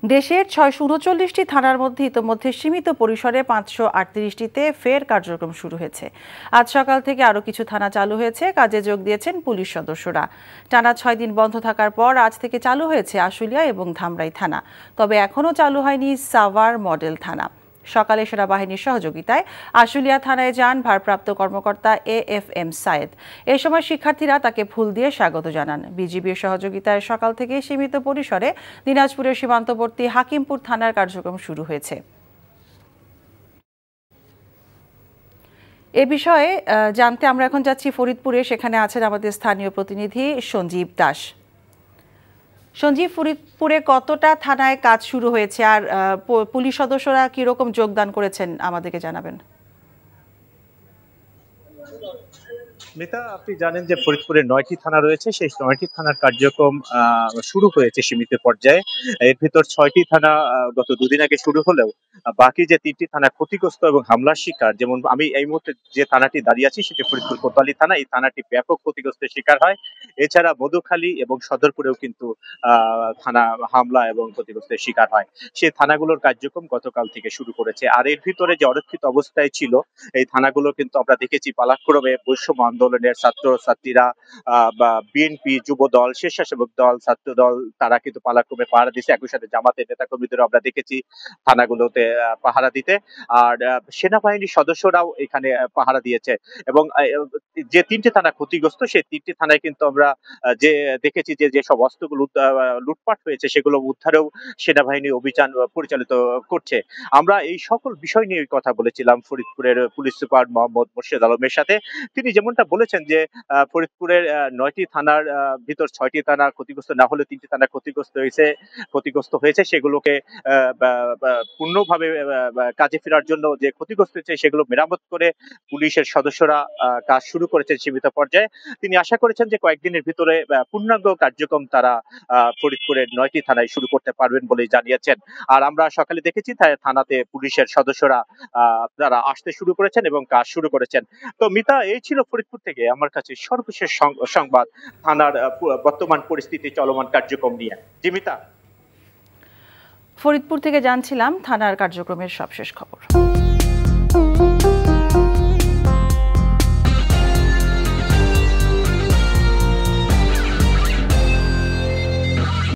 দেশের ৬৩৯টি থানার মধ্যে ইতোমধ্যে সীমিত পরিসরে ৫৩৮টিতে ফের কার্যক্রম শুরু হয়েছে। আজ সকাল থেকে আরও কিছু থানা চালু হয়েছে, কাজে যোগ দিয়েছেন পুলিশ সদস্যরা। টানা ৬ দিন বন্ধ থাকার পর আজ থেকে চালু হয়েছে আশুলিয়া এবং ধামরাই থানা। তবে এখনও চালু হয়নি সাভার মডেল থানা। সকালে সেনাবাহিনীর সহযোগিতায় আশুলিয়া থানায় যান ভারপ্রাপ্ত কর্মকর্তা AFM সায়েদ। এ সময় শিক্ষার্থীরা তাকে ফুল দিয়ে স্বাগত জানান। বিজিবির সহযোগিতায় সকাল থেকে সীমিত পরিসরে দিনাজপুরের সীমান্তবর্তী হাকিমপুর থানার কার্যক্রম শুরু হয়েছে। এ বিষয়ে জানতে আমরা এখন যাচ্ছি ফরিদপুরে। সেখানে আছেন আমাদের স্থানীয় প্রতিনিধি সঞ্জীব দাস। সঞ্জীব, ফরিদপুরে কতটা থানায় কাজ শুরু হয়েছে আর পুলিশ সদস্যরা কিরকম যোগদান করেছেন আমাদেরকে জানাবেন। মিতা, আপনি জানেন যে ফরিদপুরে ৯টি থানা রয়েছে, সেই ৯টি থানার কার্যক্রম শুরু হয়েছে সীমিত পর্যায়ে। এর ভিতর ৬টি থানা গত দুদিন আগে শুরু হলেও বাকি যে ৩টি থানা ক্ষতিগ্রস্ত এবং হামলার শিকার, যেমন আমি এই মুহূর্তে যে থানাটি দাঁড়িয়ে আছি সেটি ফরিদপুর কোতোয়ালি থানা। এই থানাটি ব্যাপক ক্ষতিগ্রস্তের শিকার হয়। এছাড়া মধুখালী এবং সদরপুরেও কিন্তু থানা হামলা এবং ক্ষতিগ্রস্তের শিকার হয়। সেই থানাগুলোর কার্যক্রম গতকাল থেকে শুরু করেছে। আর এর ভিতরে যে অরক্ষিত অবস্থায় ছিল এই থানাগুলো কিন্তু আমরা দেখেছি পালাক্রমে বৈষম্য আন্দোলনের ছাত্র ছাত্রীরা বা বিএনপি, যুব দল, স্বেচ্ছাসেবক দল, ছাত্র দল, তারা কিন্তু পালাক্রমে পাহারা দিচ্ছে। একই সাথে জামাতের নেতাকর্মীদেরও আমরা দেখেছি থানাগুলোতে পাহারা দিতে। আর সেনাবাহিনীর সদস্যরাও এখানে পাহারা দিয়েছে। এবং যে ৩টি থানা ক্ষতিগ্রস্ত সেই ৩টি থানায় কিন্তু আমরা যে দেখেছি যে যেসব অস্ত্রগুলো লুটপাট হয়েছে সেগুলো উদ্ধারেও সেনাবাহিনী অভিযান পরিচালিত করছে। আমরা এই সকল বিষয় নিয়ে কথা বলেছিলাম ফরিদপুরের পুলিশ সুপার মোহাম্মদ মোর্শেদ আলমের সাথে। তিনি যেমনটা বলেছেন যে ফরিদপুরের ৯টি থানার ভিতর ৬টি থানা ক্ষতিগ্রস্ত না হলে ৩টি থানা ক্ষতিগ্রস্ত হয়েছে সেগুলোকে পূর্ণভাবে কাজে ফেরার জন্য যে ক্ষতিগ্রস্ত হয়েছে সেগুলো মেরামত করে পুলিশের সদস্যরা কাজ শুরু করেছেন সীমিত পর্যায়ে। তিনি আশা করেছেন যে কয়েকদিনের ভিতরে পূর্ণাঙ্গ কার্যক্রম তারা ফরিদপুরের ৯টি থানায় শুরু করতে পারবেন বলেই জানিয়েছেন। আর আমরা সকালে দেখেছি থানাতে পুলিশের সদস্যরা তারা আসতে শুরু করেছেন এবং কাজ শুরু করেছেন। তো মিতা, এই ছিল ফরিদপুর থেকে আমার কাছে সর্বশেষ সংবাদ থানার বর্তমান পরিস্থিতি, চলমান কার্যক্রম নিয়ে। জি মিতা, ফরিদপুর থেকে জানছিলাম থানার কার্যক্রমের সবশেষ খবর।